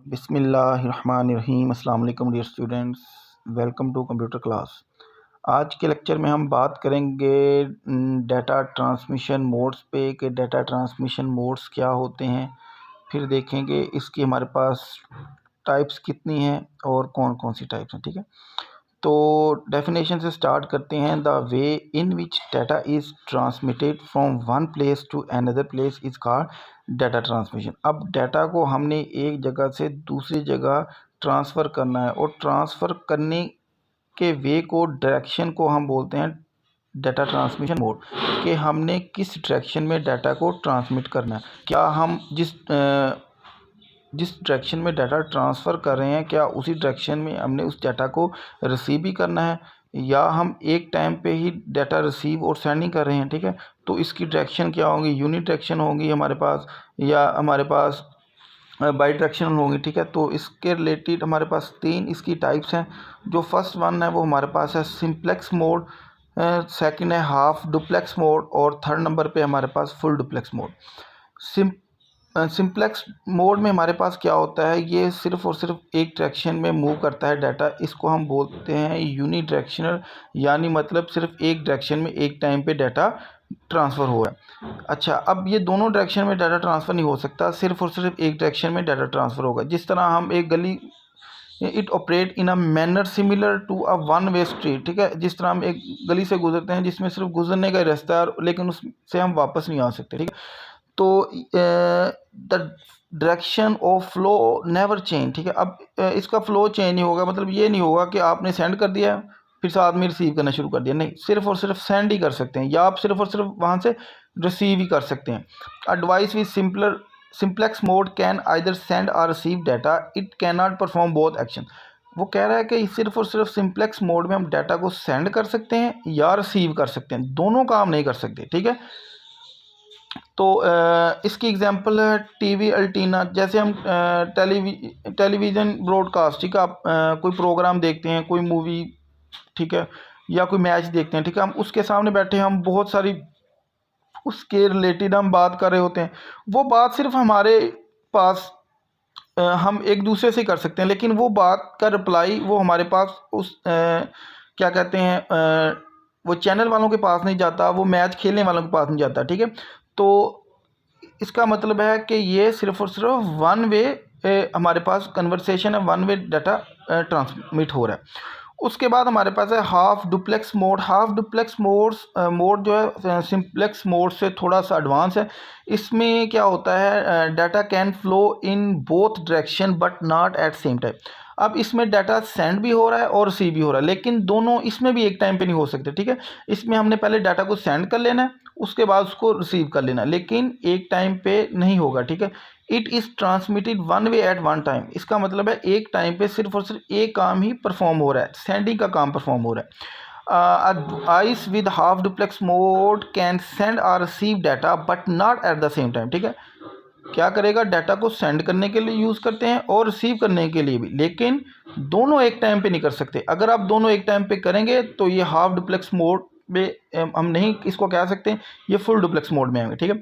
बिस्मिल्लाहिर्रहमानिर्रहीम। अस्सलाम वालेकुम dear students, welcome to computer class. आज के लेक्चर में हम बात करेंगे डाटा ट्रांसमिशन मोड्स पे कि डाटा ट्रांसमिशन मोड्स क्या होते हैं। फिर देखेंगे इसकी हमारे पास टाइप्स कितनी हैं और कौन कौन सी टाइप्स हैं। ठीक है, तो डेफिनेशन से स्टार्ट करते हैं। The way in which data is transmitted from one place to another place is called data transmission. अब डाटा को हमने एक जगह से दूसरी जगह ट्रांसफ़र करना है और ट्रांसफ़र करने के वे को, डायरेक्शन को हम बोलते हैं डाटा ट्रांसमिशन मोड, कि हमने किस डायरेक्शन में डाटा को ट्रांसमिट करना है। क्या हम जिस डायरेक्शन में डाटा ट्रांसफ़र कर रहे हैं, क्या उसी डायरेक्शन में हमने उस डाटा को रिसीव भी करना है, या हम एक टाइम पे ही डाटा रिसीव और सेंडिंग कर रहे हैं। ठीक है, तो इसकी डायरेक्शन क्या होंगी, यूनिट डायरेक्शन होंगी हमारे पास, या हमारे पास बाई डायरेक्शन होंगी। ठीक है, तो इसके रिलेटेड हमारे पास तीन इसकी टाइप्स हैं। जो फर्स्ट वन है वो हमारे पास है सिंप्लेक्स मोड, सेकंड है हाफ डुप्लेक्स मोड, और थर्ड नंबर पे हमारे पास full duplex mode. Simplex mode में हमारे पास क्या होता है, ये सिर्फ़ और सिर्फ एक डायरेक्शन में मूव करता है डाटा। इसको हम बोलते हैं यूनी डायरेक्शनल, यानी मतलब सिर्फ एक डायरेक्शन में एक टाइम पे डाटा ट्रांसफ़र हो रहा है। अच्छा, अब ये दोनों डायरेक्शन में डाटा ट्रांसफ़र नहीं हो सकता, सिर्फ और सिर्फ एक डायरेक्शन में डाटा ट्रांसफ़र होगा। जिस तरह हम एक गली, it operate in a manner similar to a one way street. ठीक है, जिस तरह हम एक गली से गुजरते हैं जिसमें सिर्फ गुजरने का रास्ता है, लेकिन उससे हम वापस नहीं आ सकते। ठीक है, तो the direction of flow never change. ठीक है, अब इसका फ़्लो चेंज नहीं होगा। मतलब ये नहीं होगा कि आपने सेंड कर दिया फिर साथ में रिसीव करना शुरू कर दिया, नहीं, सिर्फ और सिर्फ सेंड ही कर सकते हैं, या आप सिर्फ और सिर्फ वहाँ से रिसीव ही कर सकते हैं। A device with simplex mode can either send or receive data, it can not perform both action. वो कह रहा है कि सिर्फ और सिर्फ सिंप्लेक्स मोड में हम डाटा को सेंड कर सकते हैं या रिसीव कर सकते हैं, दोनों काम नहीं कर सकते। ठीक है, तो इसकी एग्जांपल है टीवी अल्टीना। जैसे हम टेलीविज़न ब्रॉडकास्ट, ठीक है, आप कोई प्रोग्राम देखते हैं, कोई मूवी, ठीक है, या कोई मैच देखते हैं। ठीक है, हम उसके सामने बैठे, हम बहुत सारी उसके रिलेटेड हम बात कर रहे होते हैं। वो बात सिर्फ हमारे पास हम एक दूसरे से कर सकते हैं, लेकिन वो बात का रिप्लाई वो हमारे पास उस क्या कहते हैं, वो चैनल वालों के पास नहीं जाता, वो मैच खेलने वालों के पास नहीं जाता। ठीक है, तो इसका मतलब है कि ये सिर्फ और सिर्फ वन वे हमारे पास कन्वर्सेशन है, वन वे डाटा ट्रांसमिट हो रहा है। उसके बाद हमारे पास है half duplex mode. Half duplex mode जो है सिंप्लेक्स मोड से थोड़ा सा एडवांस है। इसमें क्या होता है, data can flow in both direction but not eight same time. अब इसमें डाटा सेंड भी हो रहा है और रिसीव भी हो रहा है, लेकिन दोनों इसमें भी एक टाइम पे नहीं हो सकते। ठीक है, इसमें हमने पहले डाटा को सेंड कर लेना है, उसके बाद उसको रिसीव कर लेना, लेकिन एक टाइम पे नहीं होगा। ठीक है, it is transmitted one way at one time. इसका मतलब है एक टाइम पे सिर्फ और सिर्फ एक काम ही परफॉर्म हो रहा है, सेंडिंग का काम परफॉर्म हो रहा है। Device with half duplex mode can send or receive data but not at the same time. ठीक है, क्या करेगा, डाटा को सेंड करने के लिए यूज़ करते हैं और रिसीव करने के लिए भी, लेकिन दोनों एक टाइम पे नहीं कर सकते। अगर आप दोनों एक टाइम पे करेंगे तो ये हाफ डुप्लेक्स मोड में हम नहीं इसको कह सकते, ये फुल डुप्लेक्स मोड में आएंगे। ठीक है,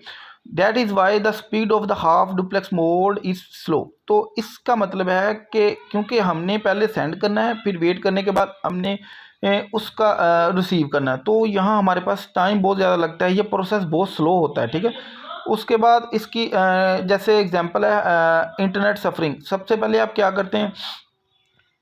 that is why the speed of the half duplex mode is slow. तो इसका मतलब है कि क्योंकि हमने पहले सेंड करना है, फिर वेट करने के बाद हमने उसका रिसीव करना है, तो यहाँ हमारे पास टाइम बहुत ज़्यादा लगता है, ये प्रोसेस बहुत स्लो होता है। ठीक है, उसके बाद इसकी जैसे एग्जांपल है इंटरनेट सफरिंग। सबसे पहले आप क्या करते हैं,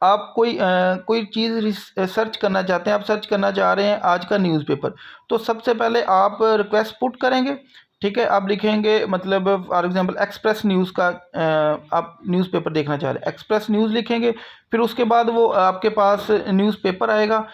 आप कोई चीज़ सर्च करना चाहते हैं, आप सर्च करना चाह रहे हैं आज का न्यूज़पेपर, तो सबसे पहले आप रिक्वेस्ट पुट करेंगे। ठीक है, आप लिखेंगे, मतलब फॉर एग्जांपल एक्सप्रेस न्यूज़ का आप न्यूज़पेपर देखना चाह रहे हैं, एक्सप्रेस न्यूज़ लिखेंगे, फिर उसके बाद वो आपके पास न्यूज़पेपर आएगा।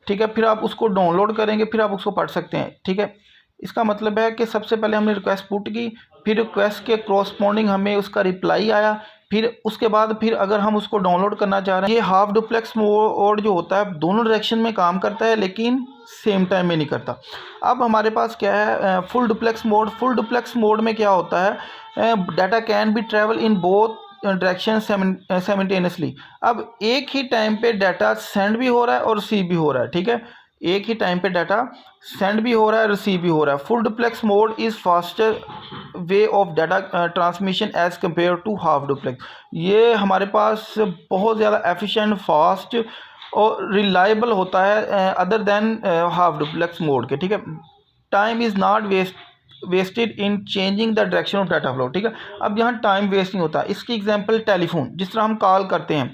ठीक है, फिर आप उसको डाउनलोड करेंगे, फिर आप उसको पढ़ सकते हैं। ठीक है, इसका मतलब है कि सबसे पहले हमने रिक्वेस्ट पुट की, फिर रिक्वेस्ट के कॉरस्पॉन्डिंग हमें उसका रिप्लाई आया, फिर उसके बाद फिर अगर हम उसको डाउनलोड करना चाह रहे हैं, ये हाफ डुप्लेक्स मोड जो होता है दोनों डायरेक्शन में काम करता है, लेकिन सेम टाइम में नहीं करता। अब हमारे पास क्या है, full duplex mode. Full duplex mode में क्या होता है, data can be travel in both direction simultaneously. अब एक ही टाइम पे डाटा सेंड भी हो रहा है और रिसीव भी हो रहा है। ठीक है, एक ही टाइम पे डाटा सेंड भी हो रहा है, रिसीव भी हो रहा है। Full duplex mode is faster way of data transmission as compare to half duplex. ये हमारे पास बहुत ज़्यादा एफिशिएंट, फास्ट और रिलायबल होता है other than half duplex mode के, ठीक है। Time is not wasted in changing the direction of data flow, ठीक है। अब यहाँ टाइम वेस्ट नहीं होता। इसकी एग्जांपल टेलीफोन, जिस तरह हम कॉल करते हैं,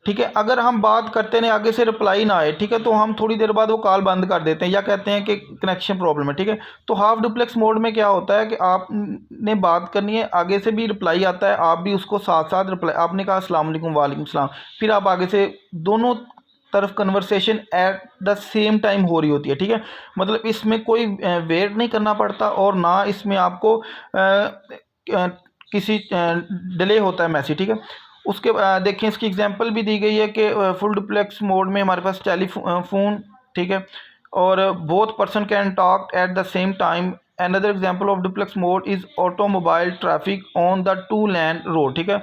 ठीक है, अगर हम बात करते हैं आगे से रिप्लाई ना आए, ठीक है, तो हम थोड़ी देर बाद वो कॉल बंद कर देते हैं या कहते हैं कि कनेक्शन प्रॉब्लम है, ठीक है। तो हाफ डुप्लेक्स मोड में क्या होता है कि आपने बात करनी है, आगे से भी रिप्लाई आता है, आप भी उसको साथ साथ रिप्लाई, आपने कहा अस्सलाम वालेकुम, वालेकुम सलाम, फिर आप आगे से दोनों तरफ conversation eight the same time हो रही होती है, ठीक है। मतलब इसमें कोई वेट नहीं करना पड़ता और ना इसमें आपको किसी डिले होता है मैसेज, ठीक है। उसके देखें इसकी एग्जांपल भी दी गई है कि फुल डुप्लेक्स मोड में हमारे पास टेलीफोन, ठीक है, और both person can talk at the same time. Another example of duplex mode is automobile traffic on the two lane road, ठीक है।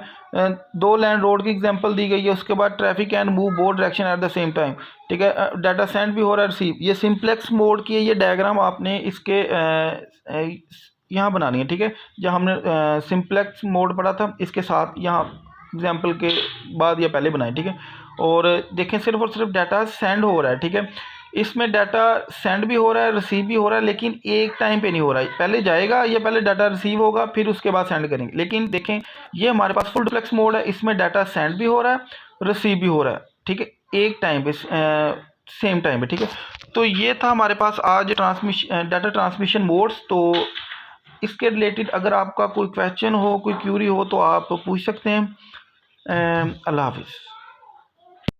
दो लैन रोड की एग्जांपल दी गई है। उसके बाद traffic can move both direction at the same time, ठीक है। डाटा सेंड भी हो रहा है, रिसीव। ये सिंप्लेक्स मोड की है, ये डायग्राम आपने इसके यहाँ बनानी है, ठीक है। जहाँ हमने सिंप्लेक्स मोड पढ़ा था, इसके साथ यहाँ एग्जाम्पल के बाद या पहले बनाए, ठीक है। और देखें सिर्फ और सिर्फ डाटा सेंड हो रहा है, ठीक है। इसमें डाटा सेंड भी हो रहा है, रिसीव भी हो रहा है, लेकिन एक टाइम पे नहीं हो रहा है। पहले जाएगा या पहले डाटा रिसीव होगा, फिर उसके बाद सेंड करेंगे। लेकिन देखें ये हमारे पास फुल डुप्लेक्स मोड है, इसमें डाटा सेंड भी हो रहा है, रिसीव भी हो रहा है, ठीक है, एक टाइम पे, सेम टाइम पे, ठीक है। तो ये था हमारे पास आज डाटा ट्रांसमिशन मोड्स। तो इसके रिलेटेड अगर आपका कोई क्वेश्चन हो, कोई क्यूरी हो, तो आप पूछ सकते हैं। अल्लाह हाफिज़।